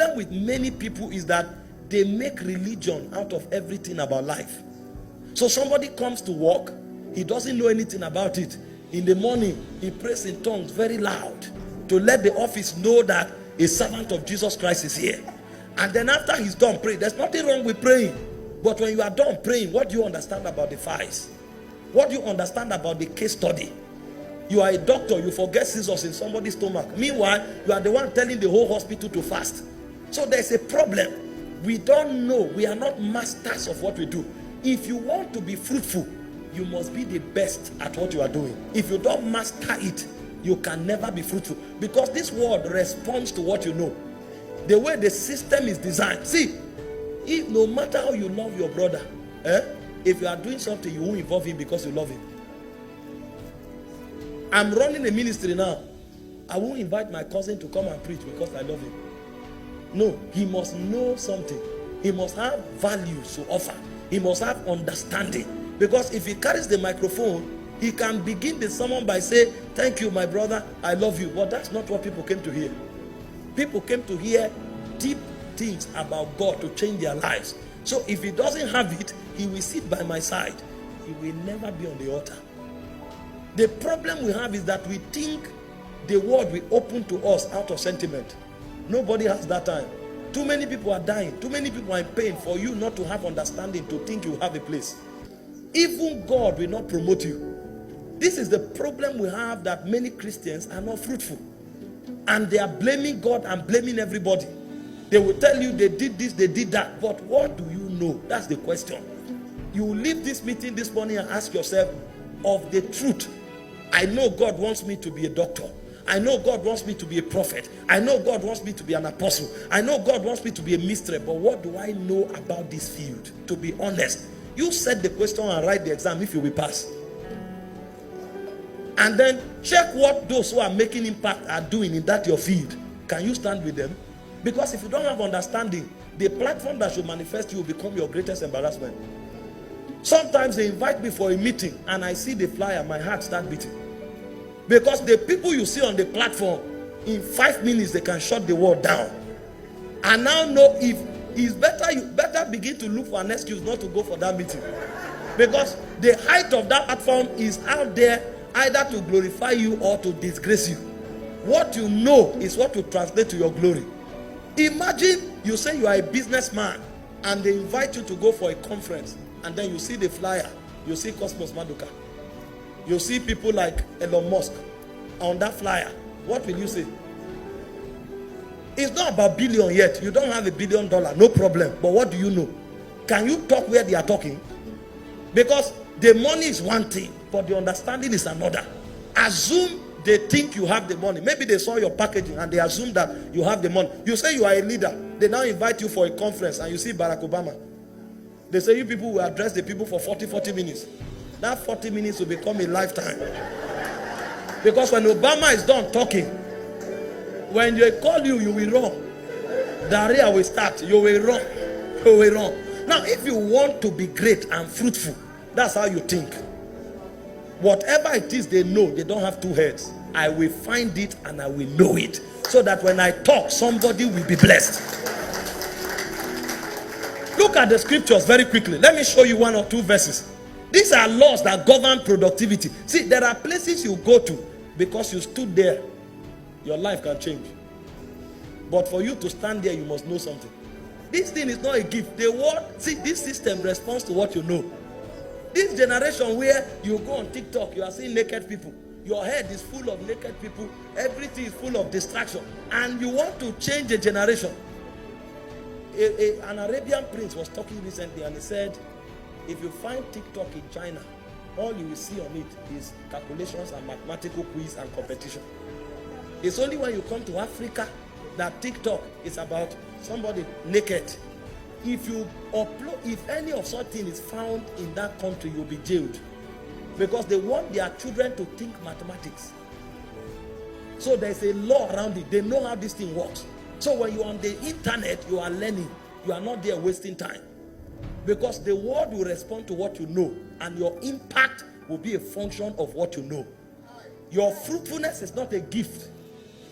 problem with many people is that they make religion out of everything about life. So somebody comes to work, he doesn't know anything about it. In the morning, he prays in tongues very loud to let the office know that a servant of Jesus Christ is here. And then after he's done praying, there's nothing wrong with praying. But when you are done praying, what do you understand about the files? What do you understand about the case study? You are a doctor, you forget scissors in somebody's stomach. Meanwhile, you are the one telling the whole hospital to fast. So there's a problem. We don't know. We are not masters of what we do. If you want to be fruitful, you must be the best at what you are doing. If you don't master it, you can never be fruitful. Because this world responds to what you know. The way the system is designed. See, if no matter how you love your brother, if you are doing something, you won't involve him because you love him. I'm running a ministry now. I won't invite my cousin to come and preach because I love him. No, he must know something. He must have values to offer. He must have understanding. Because if he carries the microphone, he can begin the sermon by saying, thank you, my brother, I love you. But that's not what people came to hear. People came to hear deep things about God to change their lives. So if he doesn't have it, he will sit by my side. He will never be on the altar. The problem we have is that we think the word will open to us out of sentiment. Nobody has that time. Too many people are dying. Too many people are in pain for you not to have understanding, to think you have a place. Even God will not promote you. This is the problem we have, that many Christians are not fruitful. And they are blaming God and blaming everybody. They will tell you they did this, they did that. But what do you know? That's the question. You will leave this meeting this morning and ask yourself, of the truth, I know God wants me to be a doctor. I know God wants me to be a prophet. I know God wants me to be an apostle. I know God wants me to be a mystery. But what do I know about this field? To be honest, you set the question and write the exam if you will pass. And then check what those who are making impact are doing in that your field. Can you stand with them? Because if you don't have understanding, the platform that should manifest you will become your greatest embarrassment. Sometimes they invite me for a meeting and I see the flyer, my heart starts beating. Because the people you see on the platform, in 5 minutes they can shut the world down. And now know if it's better, you better begin to look for an excuse not to go for that meeting. Because the height of that platform is out there either to glorify you or to disgrace you. What you know is what will translate to your glory. Imagine you say you are a businessman and they invite you to go for a conference, and then you see the flyer, you see Cosmos Maduka, you see people like Elon Musk on that flyer. What will you say? It's not about billion yet. You don't have $1 billion, no problem. But what do you know? Can you talk where they are talking? Because the money is one thing, but the understanding is another. Assume they think you have the money. Maybe they saw your packaging and they assume that you have the money. You say you are a leader. They now invite you for a conference and you see Barack Obama. They say you people will address the people for 40 minutes. That 40 minutes will become a lifetime. Because when Obama is done talking, when they call you, you will run. Diarrhea will start. You will run. You will run. Now, if you want to be great and fruitful, that's how you think. Whatever it is they know, they don't have two heads. I will find it and I will know it. So that when I talk, somebody will be blessed. Look at the scriptures very quickly. Let me show you 1 or 2 verses. These are laws that govern productivity. See, there are places you go to because you stood there. Your life can change. But for you to stand there, you must know something. This thing is not a gift. The world, see, this system responds to what you know. This generation where you go on TikTok, you are seeing naked people. Your head is full of naked people. Everything is full of distraction. And you want to change a generation. An Arabian prince was talking recently and he said, if you find TikTok in China, all you will see on it is calculations and mathematical quiz and competition. It's only when you come to Africa that TikTok is about somebody naked. If you upload, if any of such thing is found in that country, you'll be jailed. Because they want their children to think mathematics. So there's a law around it. They know how this thing works. So when you're on the internet, you are learning. You are not there wasting time. Because the world will respond to what you know. And your impact will be a function of what you know. Your fruitfulness is not a gift.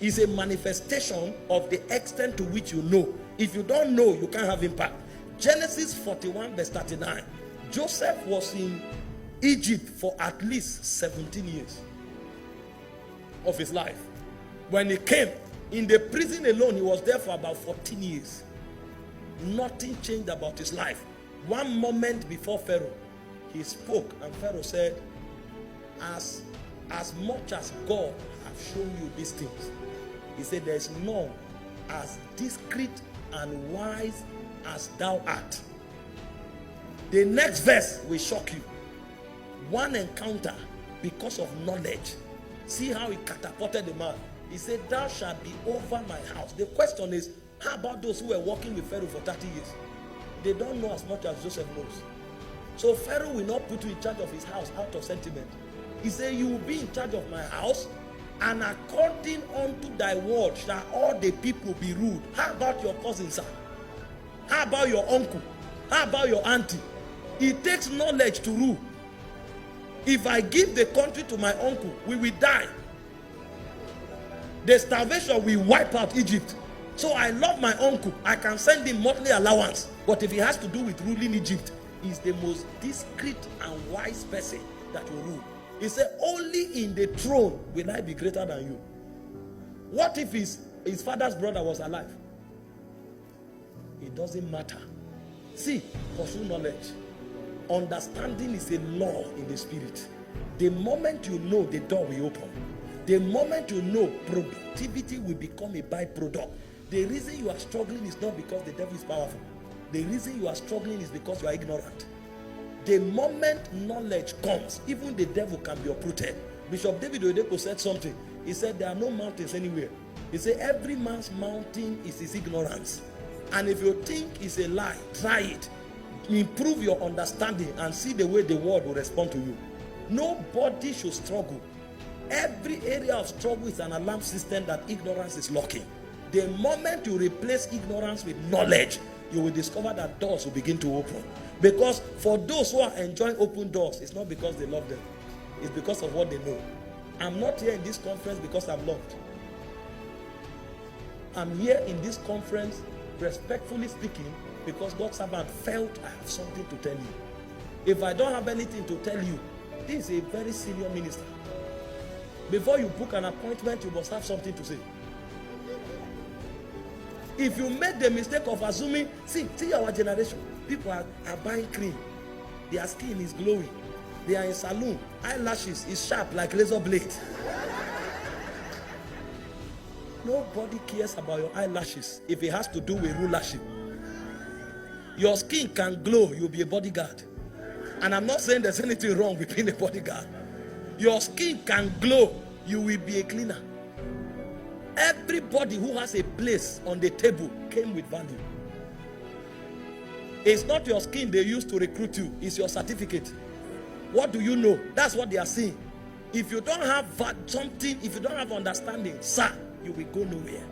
It's a manifestation of the extent to which you know. If you don't know, you can't have impact. Genesis 41 verse 39. Joseph was in Egypt for at least 17 years of his life. When he came, in the prison alone, he was there for about 14 years. Nothing changed about his life. One moment before Pharaoh, he spoke, and Pharaoh said, as much as God has shown you these things, he said, there is none as discreet and wise as thou art. The next verse will shock you. One encounter because of knowledge. See how he catapulted the man. He said, thou shalt be over my house. The question is, how about those who were working with Pharaoh for 30 years? They don't know as much as Joseph knows. So Pharaoh will not put you in charge of his house out of sentiment. He said, you will be in charge of my house, and according unto thy word shall all the people be ruled. How about your cousin, sir? How about your uncle? How about your auntie? It takes knowledge to rule. If I give the country to my uncle, we will die. The starvation will wipe out Egypt. So I love my uncle. I can send him monthly allowance. But if he has to do with ruling Egypt, he's the most discreet and wise person that will rule. He said, only in the throne will I be greater than you. What if his father's brother was alive? It doesn't matter. See, pursue knowledge. Understanding is a law in the spirit. The moment you know, the door will open. The moment you know, productivity will become a byproduct. The reason you are struggling is not because the devil is powerful. The reason you are struggling is because you are ignorant. The moment knowledge comes, even the devil can be uprooted. Bishop David Oyedepo said something. He said there are no mountains anywhere. He said every man's mountain is his ignorance. And if you think it's a lie, try it. Improve your understanding and see the way the world will respond to you. Nobody should struggle. Every area of struggle is an alarm system that ignorance is locking. The moment you replace ignorance with knowledge, you will discover that doors will begin to open. Because for those who are enjoying open doors, it's not because they love them. It's because of what they know. I'm not here in this conference because I'm loved. I'm here in this conference, respectfully speaking, because God's servant felt I have something to tell you. If I don't have anything to tell you, this is a very senior minister. Before you book an appointment, you must have something to say. If you make the mistake of assuming, see our generation, people are buying cream. Their skin is glowing. They are in salon. Eyelashes is sharp like razor blade. Nobody cares about your eyelashes if it has to do with rulership. Your skin can glow, you'll be a bodyguard. And I'm not saying there's anything wrong with being a bodyguard. Your skin can glow, you will be a cleaner. Everybody who has a place on the table came with value. It's not your skin they use to recruit you, it's your certificate. What do you know? That's what they are saying. If you don't have something, if you don't have understanding, sir, you will go nowhere.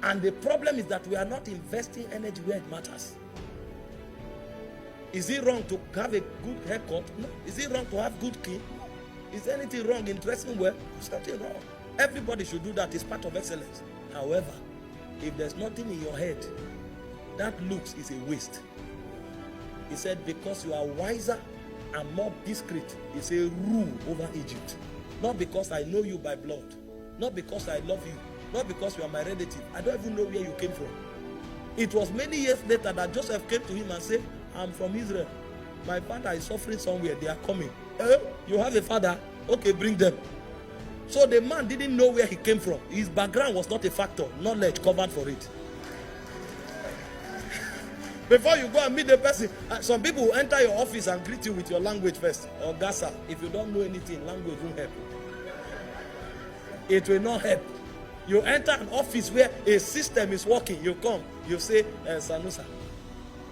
And the problem is that we are not investing energy where it matters. Is it wrong to have a good haircut? No. Is it wrong to have good skin? No. Is there anything wrong in dressing well? There's nothing wrong. Everybody should do that. It's part of excellence. However, if there's nothing in your head, that looks is a waste. He said, because you are wiser and more discreet, it's a rule over Egypt. Not because I know you by blood. Not because I love you. Not because you are my relative. I don't even know where you came from. It was many years later that Joseph came to him and said, I'm from Israel. My father is suffering somewhere. They are coming. You have a father? Okay, bring them. So the man didn't know where he came from. His background was not a factor. Knowledge covered for it. Before you go and meet the person, some people will enter your office and greet you with your language first. Or Gasa, if you don't know anything, language won't help. It will not help. You enter an office where a system is working. You come, you say, Sanusa.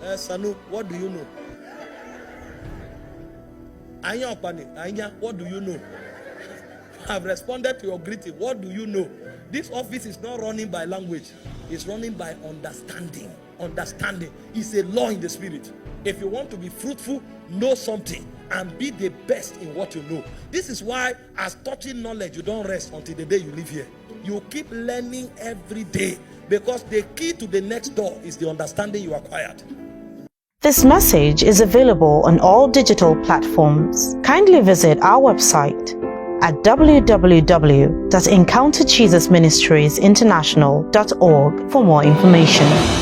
Sanu, what do you know? Anya Opani, Anya, what do you know? I've responded to your greeting. What do you know? This office is not running by language. It's running by understanding. Understanding is a law in the spirit. If you want to be fruitful, know something and be the best in what you know. This is why, as touching knowledge, you don't rest until the day you leave here. You keep learning every day. because the key to the next door is the understanding you acquired. This message is available on all digital platforms. Kindly visit our website at www.encounterjesusministriesinternational.org for more information.